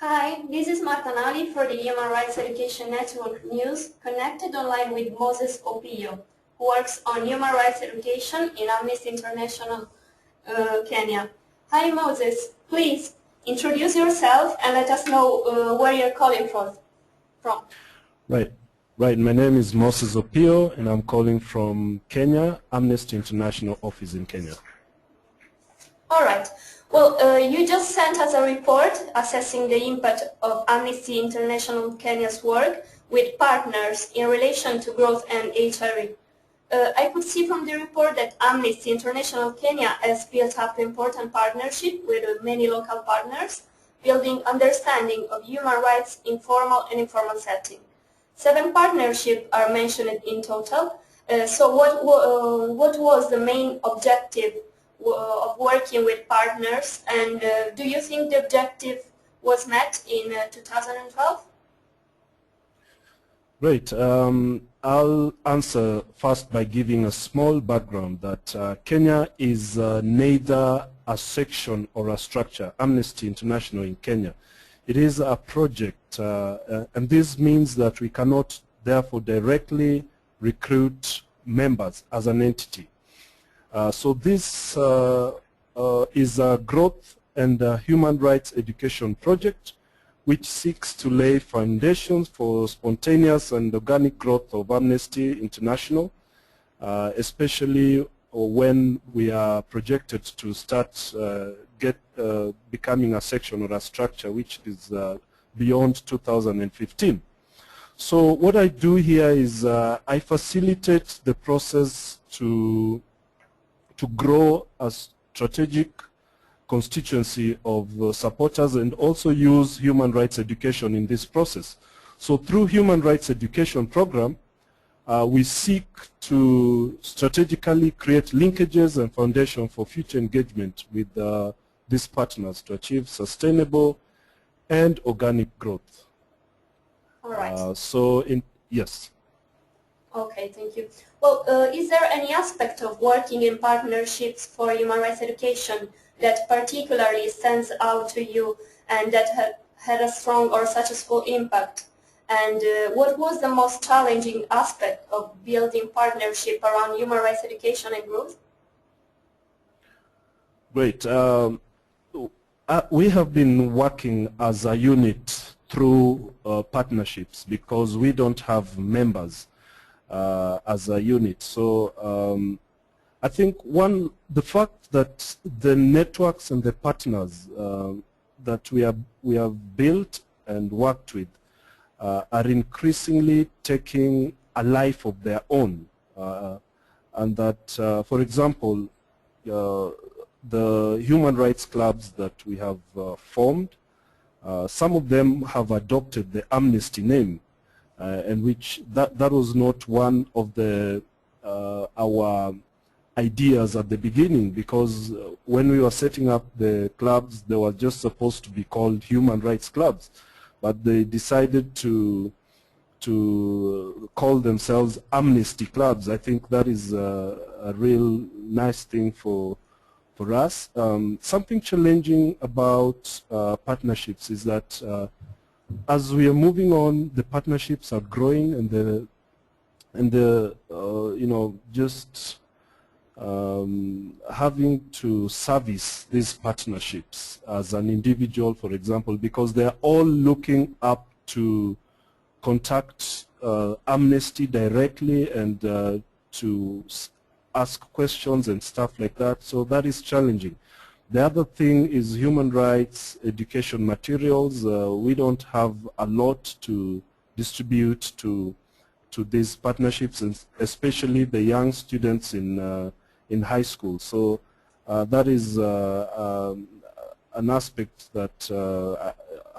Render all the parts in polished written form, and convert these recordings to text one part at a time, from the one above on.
Hi, this is Marta Nali for the Human Rights Education Network News, connected online with Moses Opiyo, who works on human rights education in Amnesty International Kenya. Hi Moses, please introduce yourself and let us know where you're calling from. Right. My name is Moses Opiyo and I'm calling from Kenya, Amnesty International office in Kenya. All right. Well, you just sent us a report assessing the impact of Amnesty International Kenya's work with partners in relation to growth and HRE. I could see from the report that Amnesty International Kenya has built up important partnership with many local partners, building understanding of human rights in formal and informal setting. 7 partnerships are mentioned in total. So what was the main objective of working with partners, and do you think the objective was met in 2012? Great. I'll answer first by giving a small background that Kenya is neither a section or a structure, Amnesty International in Kenya. It is a project, and this means that we cannot therefore directly recruit members as an entity. So this is a growth and human rights education project which seeks to lay foundations for spontaneous and organic growth of Amnesty International, especially when we are projected to start becoming a section or a structure which is beyond 2015. So what I do here is I facilitate the process to grow a strategic constituency of supporters and also use human rights education in this process. So through human rights education program, we seek to strategically create linkages and foundation for future engagement with these partners to achieve sustainable and organic growth. All right. Yes. Okay, thank you. Well, is there any aspect of working in partnerships for human rights education that particularly stands out to you and that had a strong or successful impact? And what was the most challenging aspect of building partnership around human rights education and growth? Great. We have been working as a unit through partnerships because we don't have members as a unit. So I think the fact that the networks and the partners that we have built and worked with are increasingly taking a life of their own, and that, for example, the human rights clubs that we have formed, some of them have adopted the Amnesty name. And which that was not one of our ideas at the beginning, because when we were setting up the clubs, they were just supposed to be called human rights clubs, but they decided to call themselves Amnesty clubs. I think that is a real nice thing for us. Something challenging about partnerships is that as we are moving on, the partnerships are growing, and just having to service these partnerships as an individual, for example, because they are all looking up to contact Amnesty directly and to ask questions and stuff like that. So that is challenging. The other thing is human rights education materials. We don't have a lot to distribute to these partnerships, and especially the young students in high school. So that is an aspect that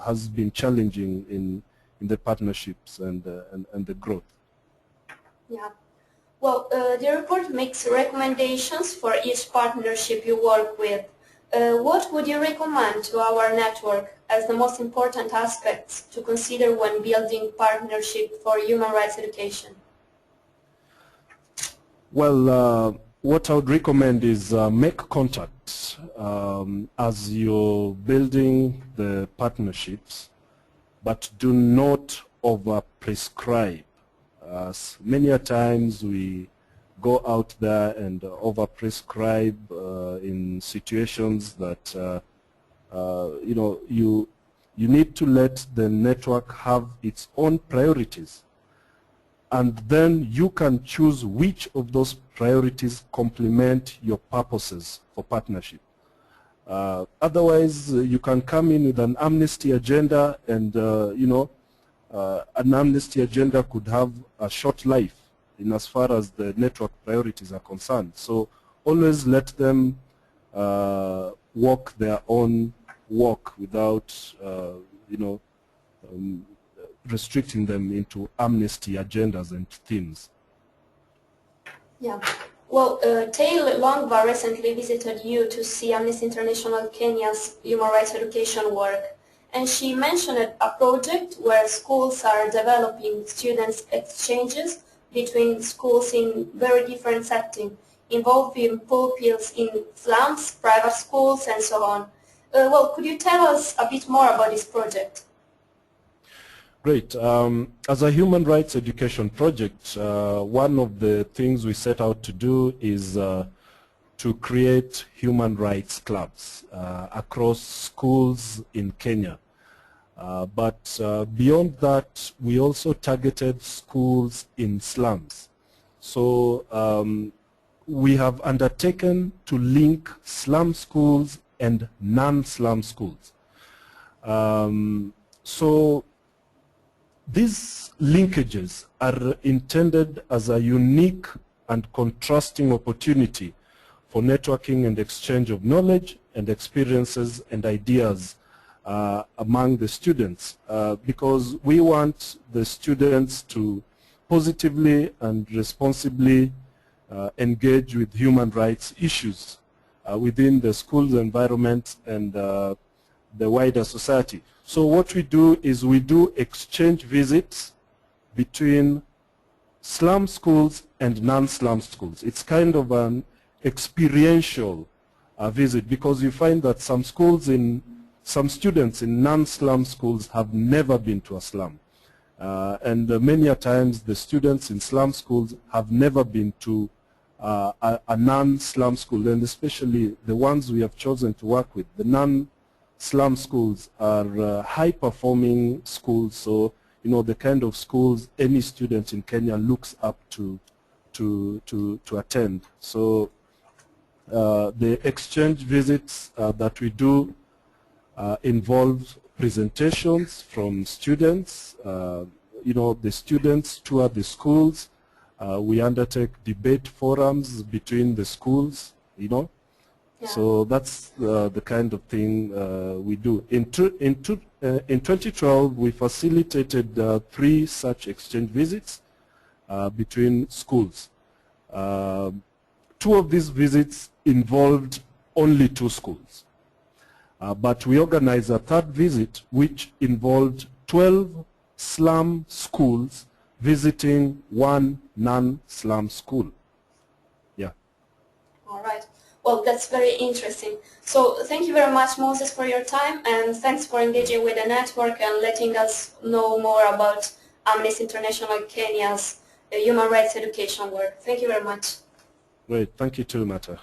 has been challenging in the partnerships and the growth. Yeah. Well, the report makes recommendations for each partnership you work with. What would you recommend to our network as the most important aspects to consider when building partnership for human rights education? Well, what I would recommend is make contacts as you're building the partnerships. but do not over-prescribe. Many a times we go out there and over-prescribe in situations that you need to let the network have its own priorities, and then you can choose which of those priorities complement your purposes for partnership. Otherwise, you can come in with an amnesty agenda, and an amnesty agenda could have a short life in as far as the network priorities are concerned. So always let them walk their own walk without restricting them into amnesty agendas and themes. Yeah. Well, Taylor Longva recently visited you to see Amnesty International Kenya's human rights education work, and she mentioned a project where schools are developing students' exchanges between schools in very different settings, involving pupils in slums, private schools, and so on. Well, could you tell us a bit more about this project? Great. As a human rights education project, one of the things we set out to do is to create human rights clubs across schools in Kenya. But beyond that, we also targeted schools in slums. So we have undertaken to link slum schools and non-slum schools. So these linkages are intended as a unique and contrasting opportunity for networking and exchange of knowledge and experiences and ideas among the students, because we want the students to positively and responsibly engage with human rights issues within the school's environment and the wider society. So what we do is we do exchange visits between slum schools and non-slum schools. It's kind of an experiential visit, because you find that some students in non-slum schools have never been to a slum. And many a times the students in slum schools have never been to a non-slum school, and especially the ones we have chosen to work with. The non-slum schools are high-performing schools, so the kind of schools any student in Kenya looks up to attend. So the exchange visits that we do involve presentations from students. The students tour the schools. We undertake debate forums between the schools, Yeah. So that's the kind of thing we do. In 2012, we facilitated 3 such exchange visits between schools. 2 of these visits involved only 2 schools. But we organized a 3rd visit which involved 12 slum schools visiting 1 non-slum school. Yeah. All right. Well, that's very interesting. So thank you very much, Moses, for your time, and thanks for engaging with the network and letting us know more about Amnesty International Kenya's human rights education work. Thank you very much. Great. Thank you too, Mata.